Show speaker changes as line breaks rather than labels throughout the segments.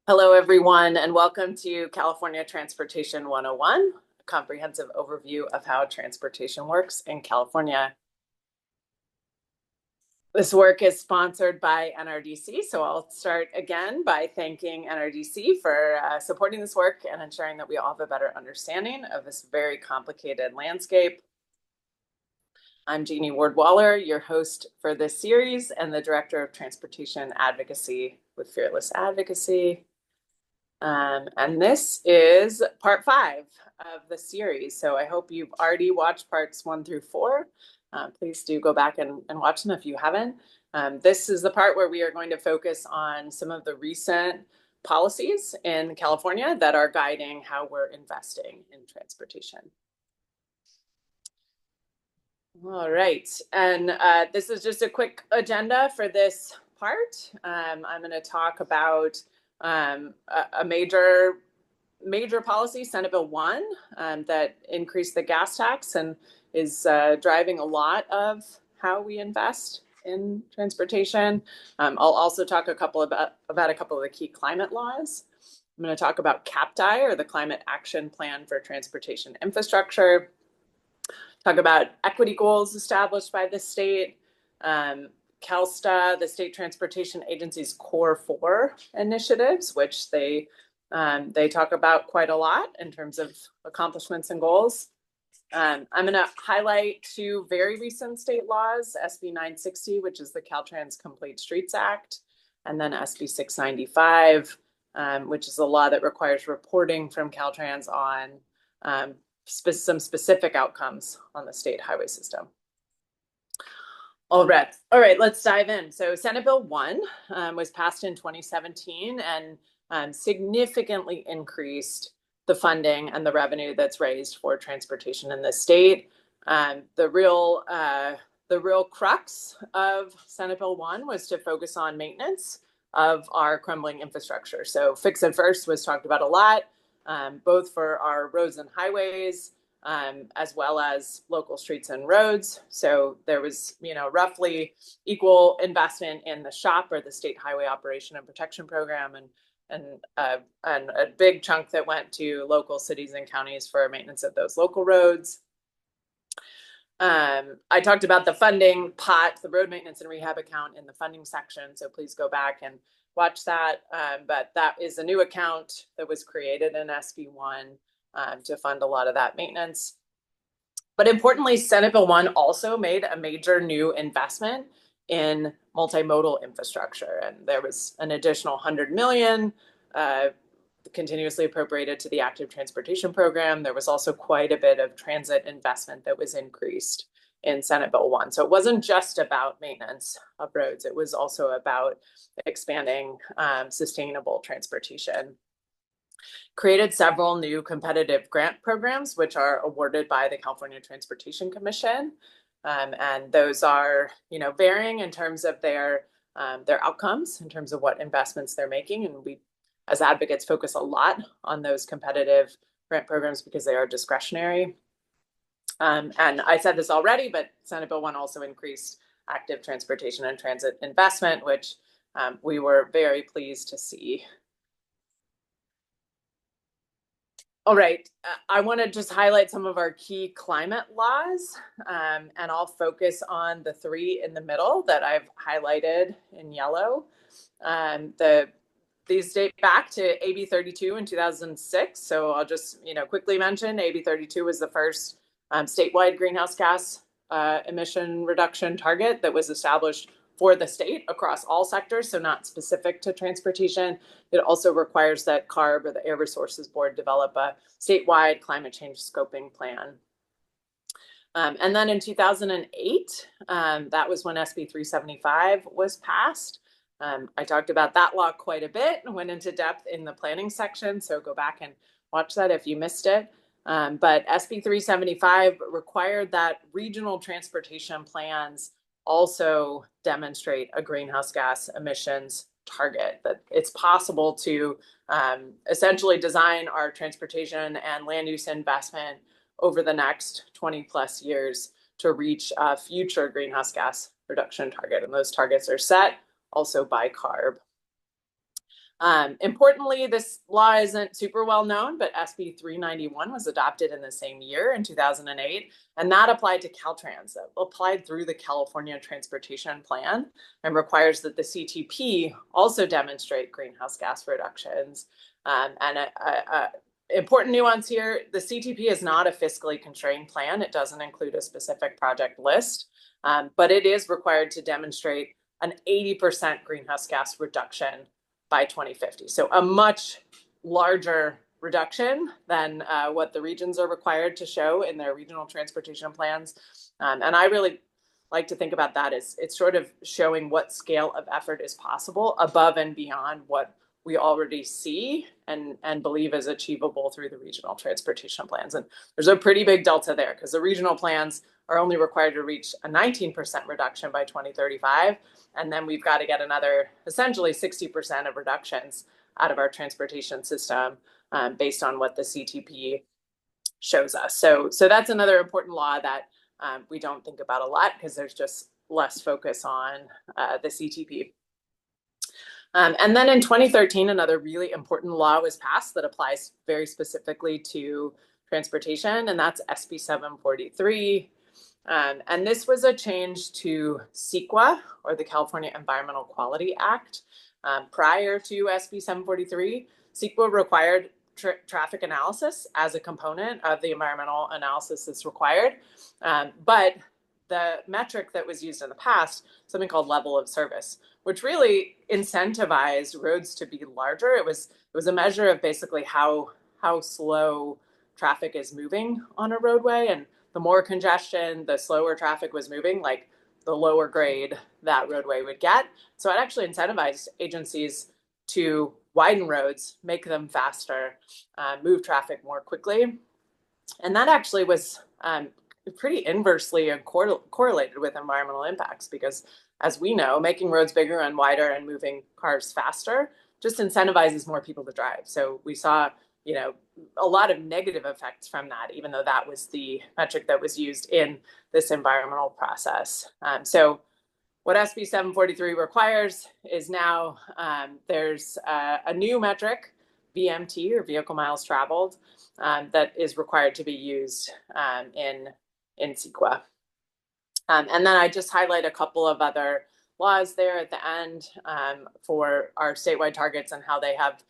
Hello, everyone, and welcome to California Transportation 101, a comprehensive overview of how transportation works in California. This work is sponsored by NRDC, so I'll start again by thanking NRDC for supporting this work and ensuring that we all have a better understanding of this very complicated landscape. I'm Jeanie Ward-Waller, your host for this series and the Director of Transportation Advocacy with Fearless Advocacy. And this is part 5 of the series. So I hope you've already watched parts 1 through 4. Please do go back and watch them if you haven't. This is the part where we are going to focus on some of the recent policies in California that are guiding how we're investing in transportation. All right, and this is just a quick agenda for this part. I'm going to talk about a major policy, Senate Bill 1, that increased the gas tax and is driving a lot of how we invest in transportation. I'll also talk about a couple of the key climate laws. I'm going to talk about CAPTI, or the Climate Action Plan for Transportation Infrastructure. Talk about equity goals established by the state, CalSTA, the State Transportation Agency's Core 4 initiatives, which they talk about quite a lot in terms of accomplishments and goals. I'm going to highlight 2 very recent state laws, SB 960, which is the Caltrans Complete Streets Act, and then SB 695, which is a law that requires reporting from Caltrans on some specific outcomes on the state highway system. All right, let's dive in. So Senate Bill 1 was passed in 2017 and significantly increased the funding and the revenue that's raised for transportation in the state. The real crux of Senate Bill 1 was to focus on maintenance of our crumbling infrastructure. So Fix It First was talked about a lot, both for our roads and highways, as well as local streets and roads. So there was, roughly equal investment in the SHOP, or the State Highway Operation and Protection Program, and a big chunk that went to local cities and counties for maintenance of those local roads. I talked about the funding pot, the road maintenance and rehab account, in the funding section, so please go back and watch that. But that is a new account that was created in SB 1 to fund a lot of that maintenance. But importantly, Senate Bill 1 also made a major new investment in multimodal infrastructure, and there was an additional $100 million continuously appropriated to the Active Transportation Program. There was also quite a bit of transit investment that was increased in Senate Bill 1. So it wasn't just about maintenance of roads, it was also about expanding sustainable transportation. Created several new competitive grant programs, which are awarded by the California Transportation Commission. And those are, varying in terms of their outcomes, in terms of what investments they're making. And we, as advocates, focus a lot on those competitive grant programs because they are discretionary. And I said this already, but Senate Bill 1 also increased active transportation and transit investment, which we were very pleased to see. All right, I want to just highlight some of our key climate laws, and I'll focus on the 3 in the middle that I've highlighted in yellow. These date back to AB 32 in 2006, so I'll just quickly mention AB 32 was the first statewide greenhouse gas emission reduction target that was established for the state across all sectors, so not specific to transportation. It also requires that CARB, or the Air Resources Board, develop a statewide climate change scoping plan. And then in 2008, that was when SB 375 was passed. I talked about that law quite a bit and went into depth in the planning section, so go back and watch that if you missed it. But SB 375 required that regional transportation plans also demonstrate a greenhouse gas emissions target, that it's possible to essentially design our transportation and land use investment over the next 20 plus years to reach a future greenhouse gas reduction target. And those targets are set also by CARB. Importantly, this law isn't super well known, but SB 391 was adopted in the same year in 2008, and that applied to Caltrans. It applied through the California Transportation Plan and requires that the CTP also demonstrate greenhouse gas reductions. And important nuance here, the CTP is not a fiscally constrained plan. It doesn't include a specific project list, but it is required to demonstrate an 80% greenhouse gas reduction by 2050. So a much larger reduction than what the regions are required to show in their regional transportation plans. And I really like to think about that as it's sort of showing what scale of effort is possible above and beyond what we already see and believe is achievable through the regional transportation plans. And there's a pretty big delta there because the regional plans are only required to reach a 19% reduction by 2035. And then we've got to get another essentially 60% of reductions out of our transportation system based on what the CTP shows us. So that's another important law that we don't think about a lot because there's just less focus on the CTP. And then in 2013, another really important law was passed that applies very specifically to transportation, and that's SB 743. And this was a change to CEQA, or the California Environmental Quality Act. Prior to SB 743, CEQA required traffic analysis as a component of the environmental analysis that's required. But the metric that was used in the past, something called level of service, which really incentivized roads to be larger. It was a measure of basically how slow traffic is moving on a roadway, and the more congestion, the slower traffic was moving, like the lower grade that roadway would get. So it actually incentivized agencies to widen roads, make them faster, move traffic more quickly. And that actually was pretty inversely correlated with environmental impacts because, as we know, making roads bigger and wider and moving cars faster just incentivizes more people to drive. So we saw, a lot of negative effects from that, even though that was the metric that was used in this environmental process. So what SB 743 requires is now there's a new metric, VMT, or vehicle miles traveled, that is required to be used in CEQA. And then I just highlight a couple of other laws there at the end for our statewide targets and how they have,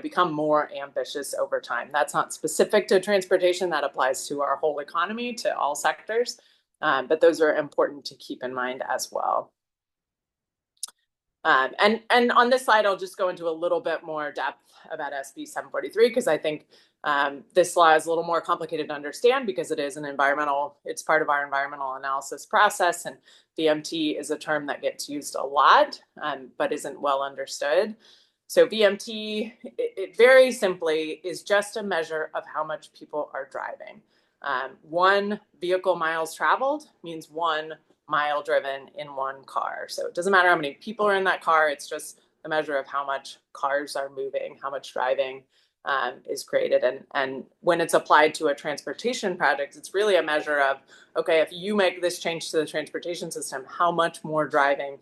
become more ambitious over time. That's not specific to transportation. That applies to our whole economy, to all sectors. But those are important to keep in mind as well. And on this slide, I'll just go into a little bit more depth about SB 743 because I think this law is a little more complicated to understand because it is it's part of our environmental analysis process, and VMT is a term that gets used a lot, but isn't well understood. So VMT, it very simply is just a measure of how much people are driving. One vehicle miles traveled means 1 mile driven in one car. So it doesn't matter how many people are in that car, it's just a measure of how much cars are moving, how much driving is created. And when it's applied to a transportation project, it's really a measure of, okay, if you make this change to the transportation system, how much more driving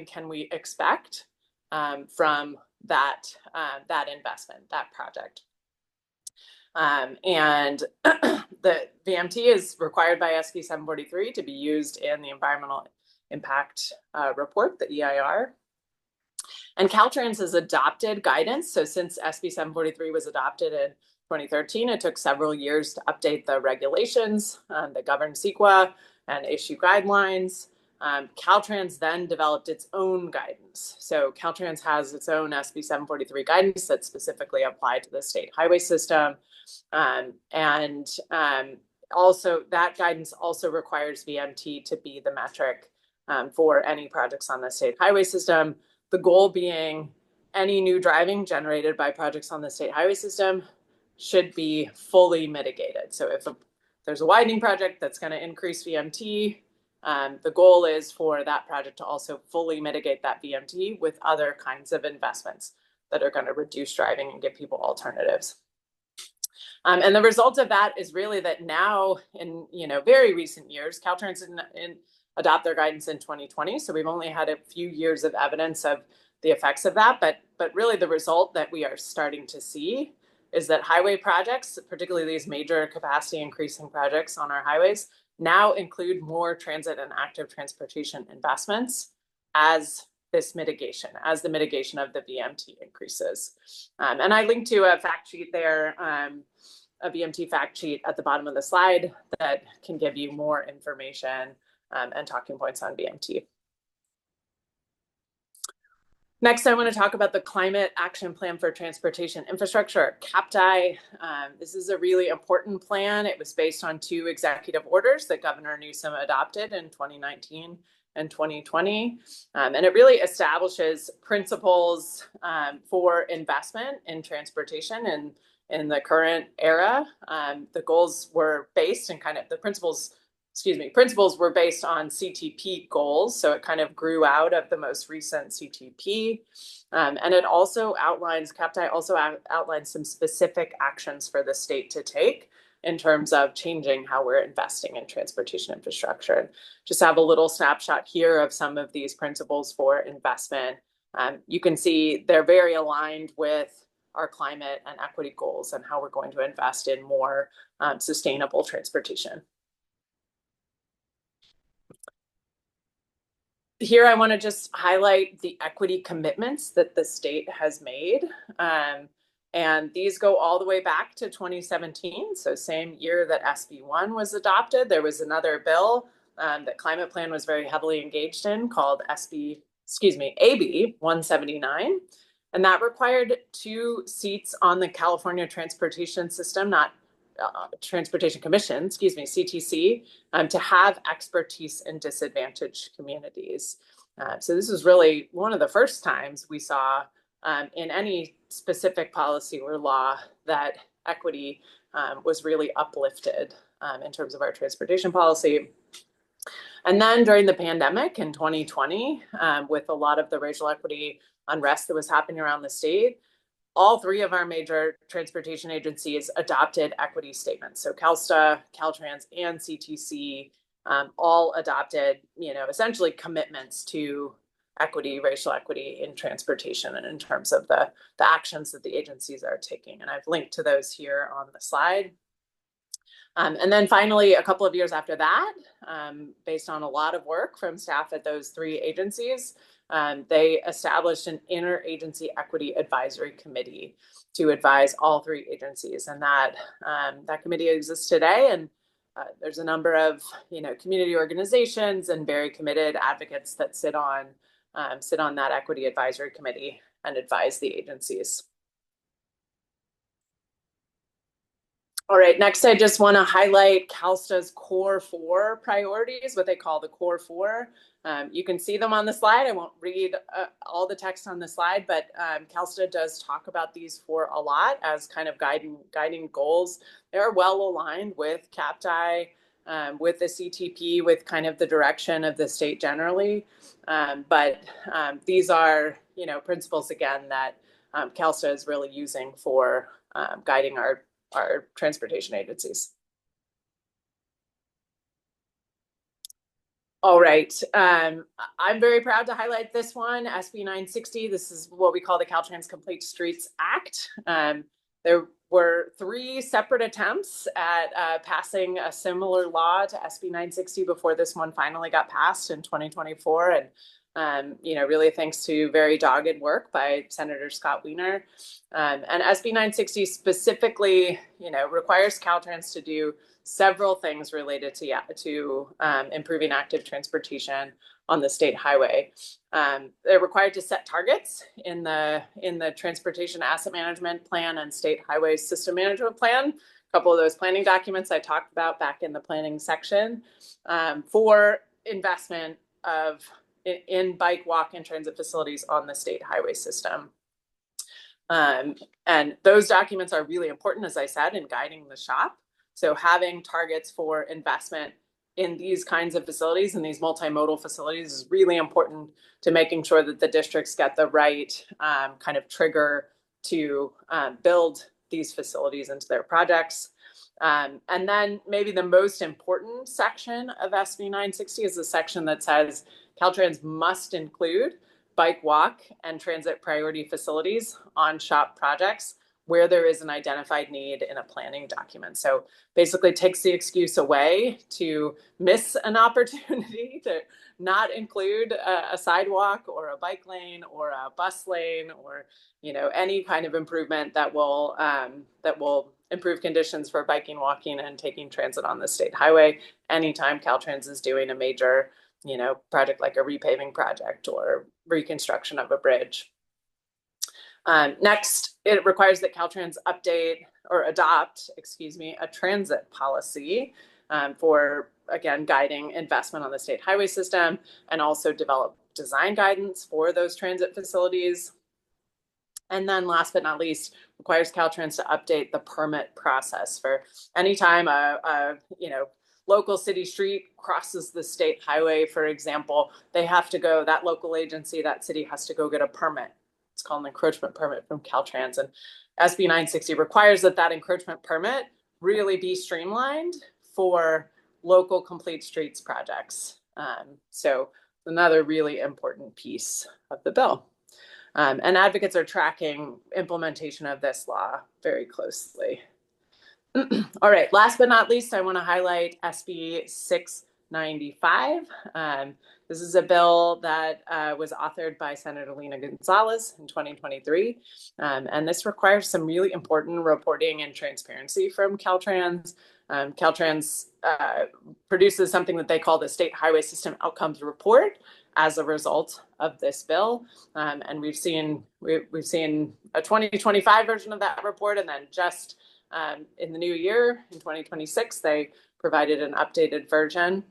can we expect from that investment, that project? And the VMT is required by SB 743 to be used in the environmental impact report, the EIR. And Caltrans has adopted guidance. So since SB 743 was adopted in 2013, it took several years to update the regulations that govern CEQA and issue guidelines. Caltrans then developed its own guidance. So Caltrans has its own SB 743 guidance that's specifically applied to the state highway system. Also that guidance also requires VMT to be the metric for any projects on the state highway system. The goal being any new driving generated by projects on the state highway system should be fully mitigated. So if there's a widening project that's going to increase VMT, the goal is for that project to also fully mitigate that VMT with other kinds of investments that are going to reduce driving and give people alternatives. And the result of that is really that now in very recent years, Caltrans adopt their guidance in 2020. So we've only had a few years of evidence of the effects of that. But really the result that we are starting to see is that highway projects, particularly these major capacity increasing projects on our highways, now include more transit and active transportation investments as this mitigation, as the mitigation of the VMT increases. And I linked to a fact sheet there, a VMT fact sheet at the bottom of the slide that can give you more information and talking points on VMT. Next, I want to talk about the Climate Action Plan for Transportation Infrastructure, CAPTI. This is a really important plan. It was based on 2 executive orders that Governor Newsom adopted in 2019 and 2020. And it really establishes principles for investment in transportation and in the current era. The goals were based and kind of the principles were based on CTP goals. So it kind of grew out of the most recent CTP. And it also outlines, CAPTI also outlines some specific actions for the state to take in terms of changing how we're investing in transportation infrastructure. Just have a little snapshot here of some of these principles for investment. You can see they're very aligned with our climate and equity goals and how we're going to invest in more sustainable transportation. Here, I want to just highlight the equity commitments that the state has made. And these go all the way back to 2017. So same year that SB1 was adopted, there was another bill that Climate Plan was very heavily engaged in called AB 179. And that required 2 seats on the California Transportation System, not Transportation Commission, CTC, to have expertise in disadvantaged communities. So this is really one of the first times we saw in any specific policy or law that equity was really uplifted in terms of our transportation policy. And then during the pandemic in 2020, with a lot of the racial equity unrest that was happening around the state, all 3 of our major transportation agencies adopted equity statements. So CalSTA, Caltrans, and CTC all adopted, essentially commitments to equity, racial equity in transportation and in terms of the actions that the agencies are taking. And I've linked to those here on the slide. And then finally, a couple of years after that, based on a lot of work from staff at those 3 agencies, they established an interagency equity advisory committee to advise all 3 agencies. And that committee exists today. And there's a number of community organizations and very committed advocates that sit on that equity advisory committee and advise the agencies. All right, next I just want to highlight CalSTA's Core 4 priorities, what they call the Core 4. You can see them on the slide. I won't read all the text on the slide, but CalSTA does talk about these 4 a lot as kind of guiding goals. They're well aligned with CAPTI, with the CTP, with kind of the direction of the state generally. But these are, principles, again, that CalSTA is really using for guiding our transportation agencies. All right, I'm very proud to highlight this one, SB 960. This is what we call the Caltrans Complete Streets Act. There were 3 separate attempts at passing a similar law to SB 960 before this one finally got passed in 2024. And really thanks to very dogged work by Senator Scott Wiener. And SB 960 specifically, requires Caltrans to do several things related to improving active transportation on the state highway. They're required to set targets in the Transportation Asset Management Plan and State Highway System Management Plan. A couple of those planning documents I talked about back in the planning section for investment in bike, walk, and transit facilities on the state highway system. And those documents are really important, as I said, in guiding the shop. So having targets for investment in these kinds of facilities and these multimodal facilities is really important to making sure that the districts get the right kind of trigger to build these facilities into their projects. And then maybe the most important section of SB 960 is the section that says Caltrans must include bike walk and transit priority facilities on SHOP projects where there is an identified need in a planning document. So basically takes the excuse away to miss an opportunity to not include a sidewalk or a bike lane or a bus lane or any kind of improvement that will improve conditions for biking, walking, and taking transit on the state highway anytime Caltrans is doing a major project like a repaving project or reconstruction of a bridge. Next, it requires that Caltrans adopt a transit policy for, again, guiding investment on the state highway system, and also develop design guidance for those transit facilities. And then last but not least, requires Caltrans to update the permit process for any time a local city street crosses the state highway, for example, that local agency, that city has to go get a permit. It's called an encroachment permit from Caltrans, and SB 960 requires that encroachment permit really be streamlined for local complete streets projects. So another really important piece of the bill. And advocates are tracking implementation of this law very closely. All right, last but not least, I want to highlight SB 695. This is a bill that was authored by Senator Lena Gonzalez in 2023. And this requires some really important reporting and transparency from Caltrans. Caltrans produces something that they call the State Highway System Outcomes Report as a result of this bill. And we've seen a 2025 version of that report, and then just in the new year, in 2026, they provided an updated version.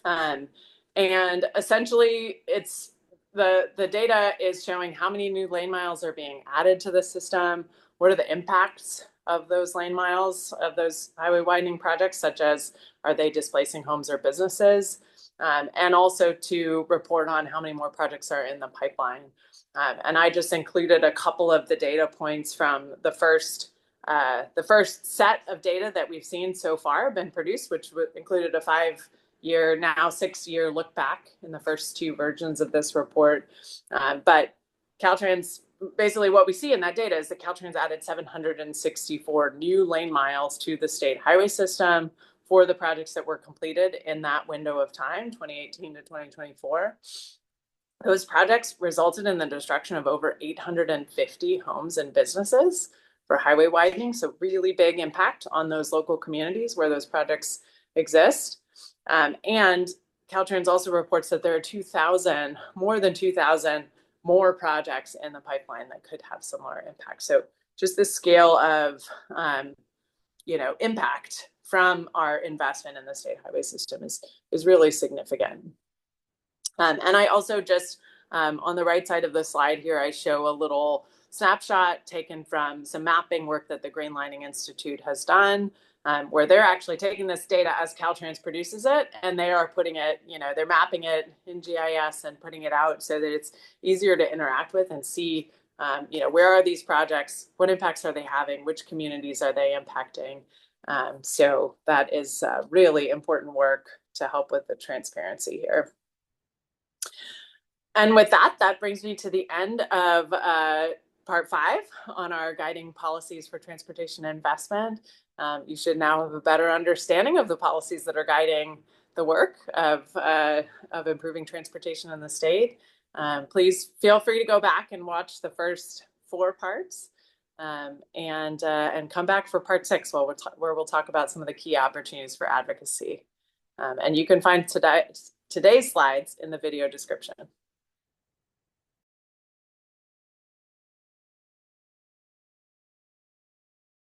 And essentially, it's the data is showing how many new lane miles are being added to the system, what are the impacts of those lane miles, of those highway widening projects, such as are they displacing homes or businesses, and also to report on how many more projects are in the pipeline. And I just included a couple of the data points from the first set of data that we've seen so far been produced, which included a 5-year, now 6-year look back in the first 2 versions of this report. But Caltrans, basically what we see in that data is that Caltrans added 764 new lane miles to the state highway system for the projects that were completed in that window of time, 2018 to 2024. Those projects resulted in the destruction of over 850 homes and businesses for highway widening. So really big impact on those local communities where those projects exist. And Caltrans also reports that there are more than 2,000 more projects in the pipeline that could have similar impact. So just the scale of, impact from our investment in the state highway system is really significant. And I also just, on the right side of the slide here, I show a little snapshot taken from some mapping work that the Green Lining Institute has done, where they're actually taking this data as Caltrans produces it, and they are putting it, they're mapping it in GIS and putting it out so that it's easier to interact with and see, where are these projects, what impacts are they having, which communities are they impacting. So that is really important work to help with the transparency here. And with that brings me to the end of part 5 on our guiding policies for transportation investment. You should now have a better understanding of the policies that are guiding the work of improving transportation in the state. Please feel free to go back and watch the first 4 parts, and come back for part 6, where we'll talk about some of the key opportunities for advocacy. And you can find today's slides in the video description.